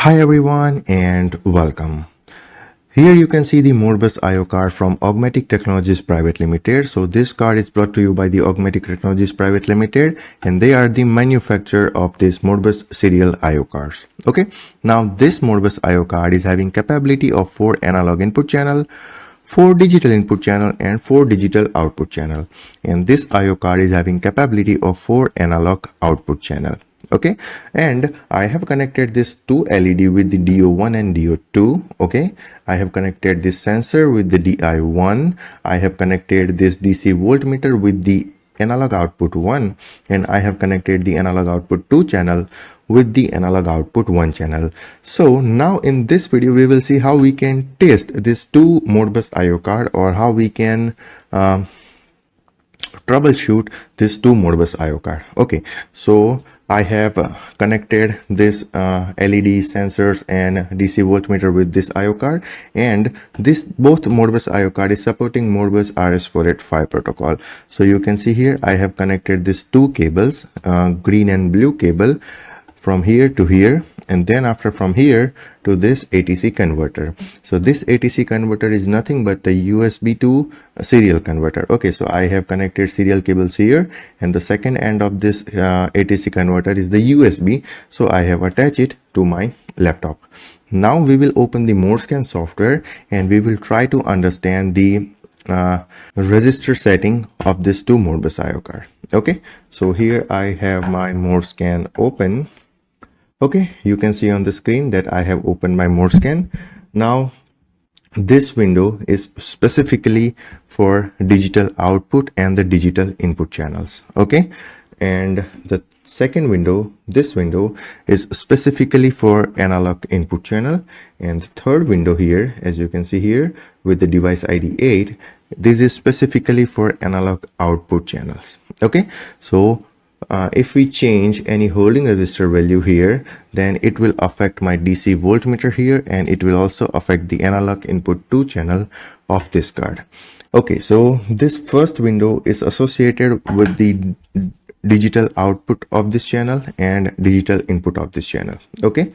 Hi everyone and welcome. Here you can see the Modbus IO card from Augmatic Technologies Private Limited. So this card is brought to you by the Augmatic Technologies Private Limited and they are the manufacturer of this Modbus serial IO cards. Okay, now this Modbus IO card is having capability of 4 analog input channel, 4 digital input channel and 4 digital output channel, and this IO card is having capability of 4 analog output channel. Okay, and I have connected this two LED with the DO1 and DO2. Okay, I have connected this sensor with the DI1. I have connected this DC voltmeter with the analog output 1, and I have connected the analog output 2 channel with the analog output 1 channel. So now in this video we will see how we can test this two Modbus IO card, or how we can troubleshoot this two Modbus IO card. Okay, so I have connected this LED sensors and DC voltmeter with this IO card, and this both Modbus IO card is supporting Modbus RS485 protocol. So you can see here I have connected these two cables, green and blue cable, from here to here, and then after from here to this ATC converter. So this ATC converter is nothing but the USB to serial converter. Okay, so I have connected serial cables here, and the second end of this ATC converter is the USB, so I have attached it to my laptop. Now we will open the Modscan software and we will try to understand the register setting of this two Modbus IO card. Okay, so here I have my Modscan open. Okay, you can see on the screen that I have opened my Modscan. Now this window is specifically for digital output and the digital input channels. Okay, and the second window, this window, is specifically for analog input channel, and the third window here, as you can see here with the device ID 8, this is specifically for analog output channels. Okay, so if we change any holding resistor value here, then it will affect my DC voltmeter here, and it will also affect the analog input 2 channel of this card. Okay, so this first window is associated with the digital output of this channel and digital input of this channel. Okay,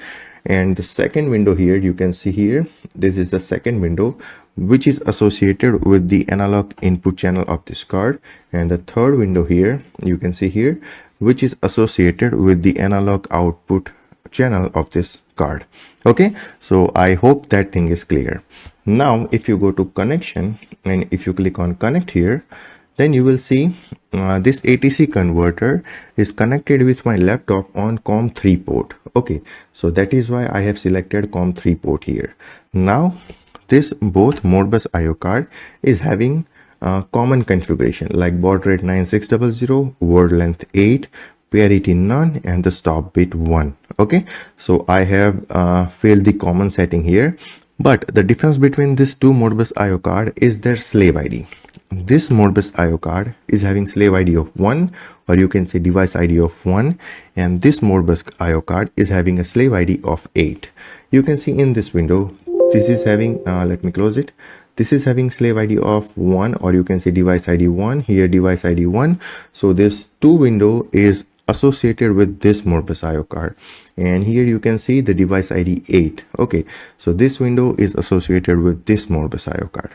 and the second window here, you can see here, this is the second window which is associated with the analog input channel of this card, and the third window here, you can see here, which is associated with the analog output channel of this card. Okay, so I hope that thing is clear. Now if you go to connection and if you click on connect here, then you will see this ATC converter is connected with my laptop on COM3 port. Okay, so that is why I have selected COM3 port here. Now this both Modbus IO card is having common configuration like baud rate 9600, word length 8, parity none, and the stop bit 1. Okay, so I have filled the common setting here, but the difference between these two Modbus IO card is their slave ID. This Modbus IO card is having slave ID of 1, or you can say device ID of 1, and this Modbus IO card is having a slave ID of 8. You can see in this window, this is having, let me close it. This is having slave ID of 1, or you can say device ID 1, here device ID 1. So this two window is associated with this Modbus IO card, and here you can see the device ID 8. Okay, so this window is associated with this Modbus IO card.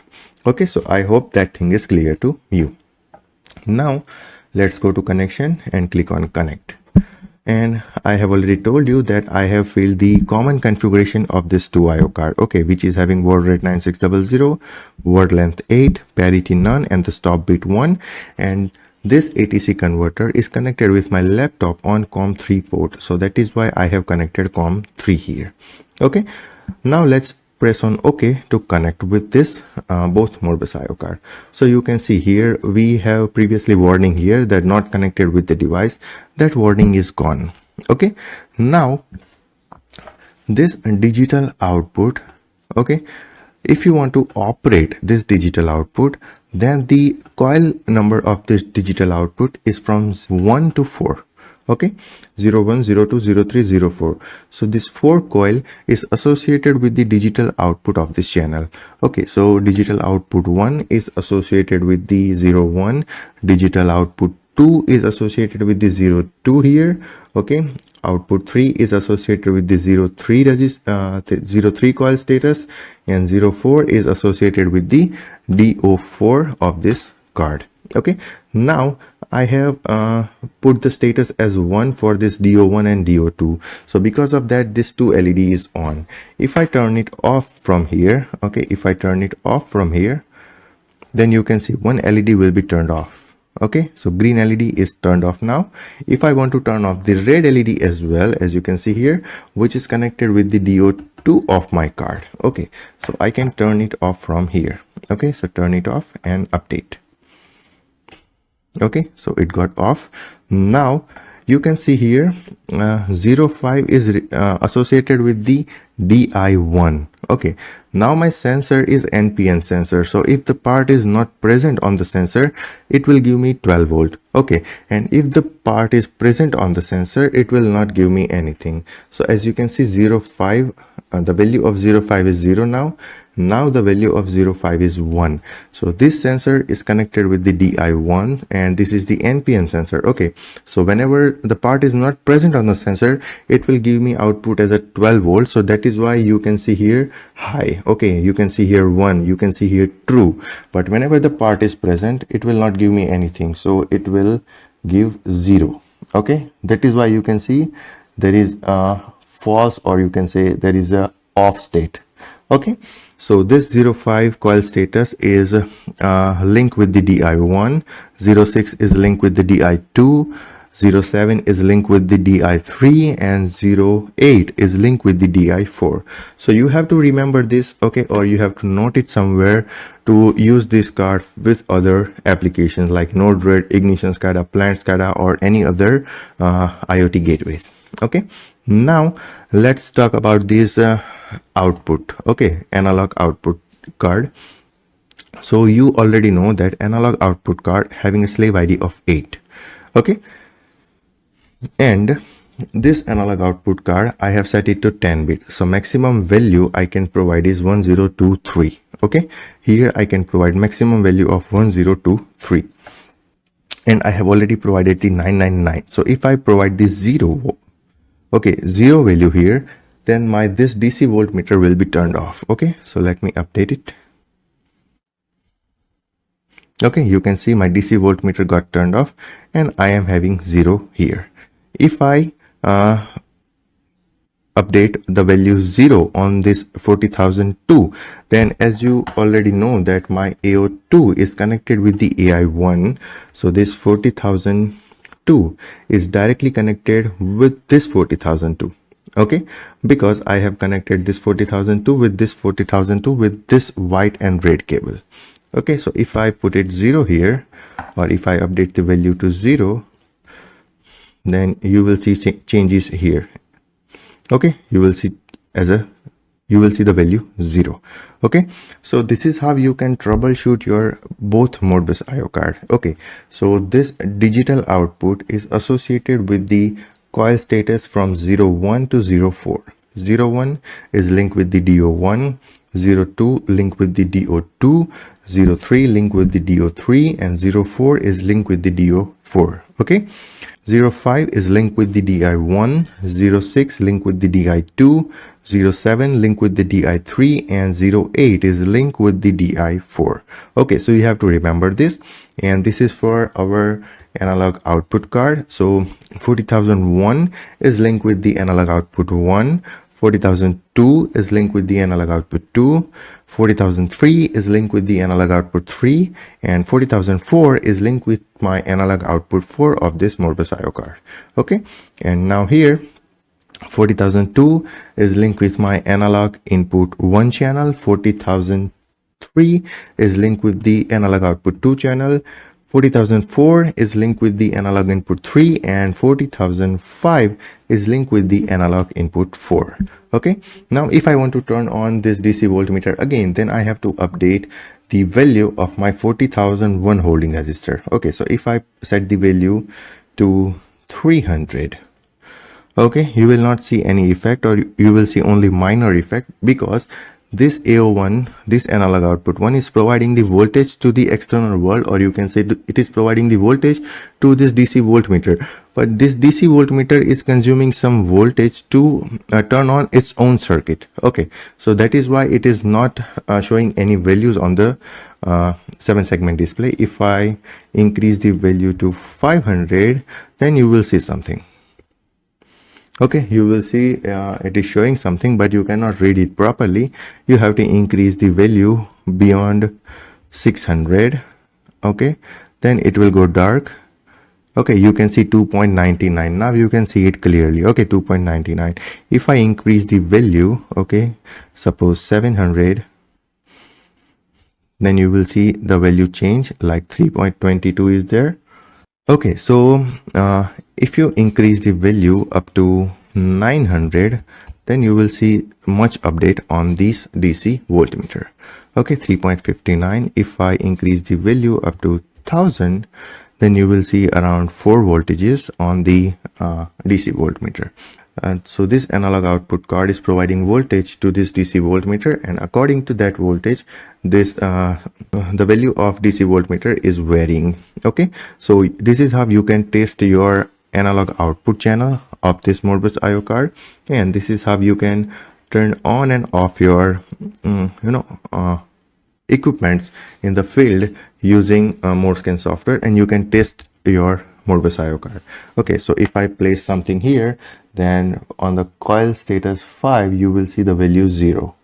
Okay, so I hope that thing is clear to you. Now let's go to connection and click on connect. And I have already told you that I have filled the common configuration of this two IO card, okay, which is having baud rate 9600, word length 8, parity none, and the stop bit 1. And this ATC converter is connected with my laptop on COM3 port, so that is why I have connected COM3 here. Okay, now let's press on OK to connect with this both Modbus IO card. So you can see here we have previously warning here that not connected with the device. That warning is gone. Okay, now this digital output, okay, if you want to operate this digital output, then the coil number of this digital output is from 1 to 4. Okay, 01, 02, 03, 04. So this 4 coil is associated with the digital output of this channel. Okay, so digital output 1 is associated with the 01, digital output 2 is associated with the 02 here. Okay, output 3 is associated with the 03 coil status, and 04 is associated with the DO4 of this card. Okay, now I have put the status as 1 for this DO1 and DO2. So because of that, this 2 LED is on. If I turn it off from here, okay, if I turn it off from here, then you can see one LED will be turned off. Okay, so green LED is turned off now. If I want to turn off the red LED as well, as you can see here, which is connected with the DO2 of my card. Okay, so I can turn it off from here. Okay, so turn it off and update. Okay, so it got off. Now you can see here 05 is associated with the DI1. Okay, now my sensor is NPN sensor, so if the part is not present on the sensor, it will give me 12 volt. Okay, and if the part is present on the sensor, it will not give me anything. So as you can see, 05, the value of 05 is 0 now. Now the value of 05 is 1. So this sensor is connected with the DI1 and this is the NPN sensor. Okay, so whenever the part is not present on the sensor, it will give me output as a 12 volt. So that is why you can see here high. Okay, you can see here 1, you can see here true. But whenever the part is present, it will not give me anything. So it will give 0. Okay, that is why you can see there is a false, or you can say there is a off state. Okay, so this 05 coil status is linked with the DI1, 06 is linked with the DI2, 07 is linked with the DI3, and 08 is linked with the DI4. So you have to remember this, okay, or you have to note it somewhere to use this card with other applications like Node-RED, Ignition SCADA, Plant SCADA, or any other IoT gateways. Okay, now let's talk about this output. Okay, analog output card. So you already know that analog output card having a slave ID of 8. Okay, and this analog output card I have set it to 10 bit, so maximum value I can provide is 1023. Okay, here I can provide maximum value of 1023, and I have already provided the 999. So if I provide this 0, okay, 0 value here, then my this DC voltmeter will be turned off. Okay, so let me update it. Okay, you can see my DC voltmeter got turned off and I am having 0 here. If I update the value 0 on this 40,002, then as you already know that my AO2 is connected with the AI1, so this 40,002 is directly connected with this 40,002. Okay, because I have connected this 40,002 with this 40,002 with this white and red cable. Okay, so if I put it 0 here, or if I update the value to 0, then you will see changes here. Okay, you will see the value 0. Okay, so this is how you can troubleshoot your both Modbus IO card. Okay, so this digital output is associated with the coil status from 01 to 04. 01 is linked with the DO1, 02 linked with the DO2, 03 linked with the DO3, and 04 is linked with the DO4. Okay, 05 is linked with the DI1, 06 linked with the DI2, 07 linked with the DI3, and 08 is linked with the DI4. Okay, so you have to remember this, and this is for our analog output card. So 40,001 is linked with the analog output 1, 40,002 is linked with the analog output 2, 40,003 is linked with the analog output 3, and 40,004 is linked with my analog output 4 of this Modbus IO card. Okay, and now here 40,002 is linked with my analog input 1 channel, 40,003 is linked with the analog output 2 channel, 40,004 is linked with the analog input 3, and 40,005 is linked with the analog input 4. Okay, now if I want to turn on this DC voltmeter again, then I have to update the value of my 40,001 holding resistor. Okay, so if I set the value to 300, okay, you will not see any effect, or you will see only minor effect, because this AO1, this analog output 1 is providing the voltage to the external world, or you can say it is providing the voltage to this DC voltmeter. But this DC voltmeter is consuming some voltage to turn on its own circuit. Okay, so that is why it is not showing any values on the 7-segment display. If I increase the value to 500, then you will see something. Okay, you will see it is showing something, but you cannot read it properly. You have to increase the value beyond 600. Okay, then it will go dark. Okay, you can see 2.99. Now you can see it clearly. Okay, 2.99. If I increase the value, okay, suppose 700, then you will see the value change, like 3.22 is there. Okay, so if you increase the value up to 900, then you will see much update on this DC voltmeter. Okay, 3.59. If I increase the value up to 1000, then you will see around 4 voltages on the DC voltmeter. So this analog output card is providing voltage to this DC voltmeter, and according to that voltage, this the value of DC voltmeter is varying. Okay, so this is how you can test your analog output channel of this Modbus IO card, and this is how you can turn on and off your equipments in the field using Modscan software, and you can test your Modbus IO card. Okay, so if I place something here, then on the coil status 5 you will see the value 0.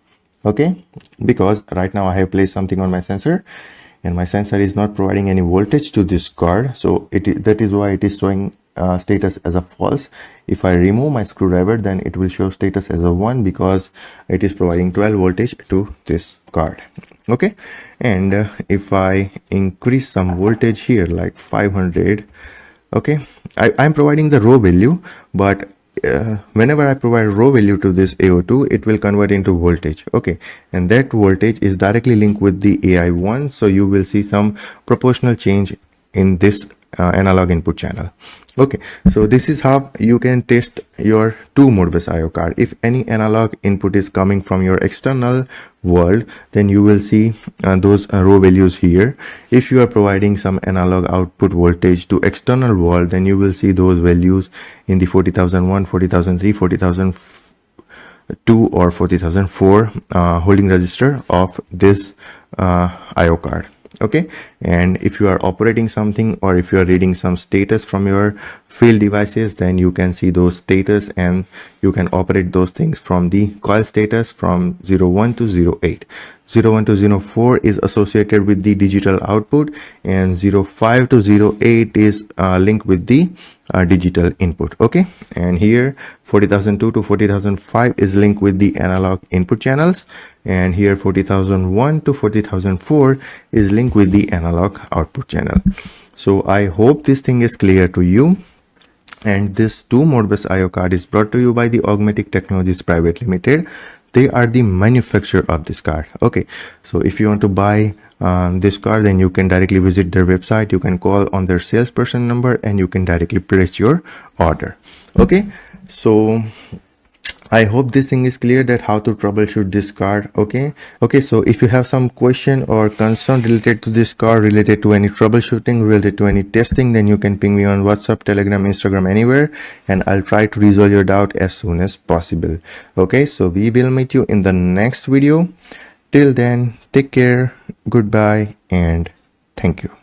Okay, because right now I have placed something on my sensor, and my sensor is not providing any voltage to this card, so that is why it is showing status as a false. If I remove my screwdriver, then it will show status as a 1, because it is providing 12 voltage to this card. Okay, and if I increase some voltage here, like 500, okay, I'm providing the raw value, but whenever I provide raw value to this AO2, it will convert into voltage. Okay, and that voltage is directly linked with the AI1, so you will see some proportional change in this analog input channel. Okay, so this is how you can test your 2 Modbus IO card. If any analog input is coming from your external world, then you will see those raw values here. If you are providing some analog output voltage to external world, then you will see those values in the 40,001, 40,003, 40,002 or 40,004 holding register of this IO card. Okay, and if you are operating something, or if you are reading some status from your field devices, then you can see those status, and you can operate those things from the coil status from 01 to 08. 01 to 04 is associated with the digital output, and 05 to 08 is linked with the digital input. Okay, and here 40,002 to 40,005 is linked with the analog input channels, and here 40,001 to 40,004 is linked with the analog output channel. So I hope this thing is clear to you. And this 2 Modbus IO card is brought to you by the Augmatic Technologies Private Limited. They are the manufacturer of this card. Okay, so if you want to buy this card, then you can directly visit their website. You can call on their salesperson number, and you can directly place your order. Okay, so I hope this thing is clear, that how to troubleshoot this card. Okay, so if you have some question or concern related to this card, related to any troubleshooting, related to any testing, then you can ping me on WhatsApp, Telegram, Instagram, anywhere, and I'll try to resolve your doubt as soon as possible. Okay, so we will meet you in the next video. Till then, take care, goodbye, and thank you.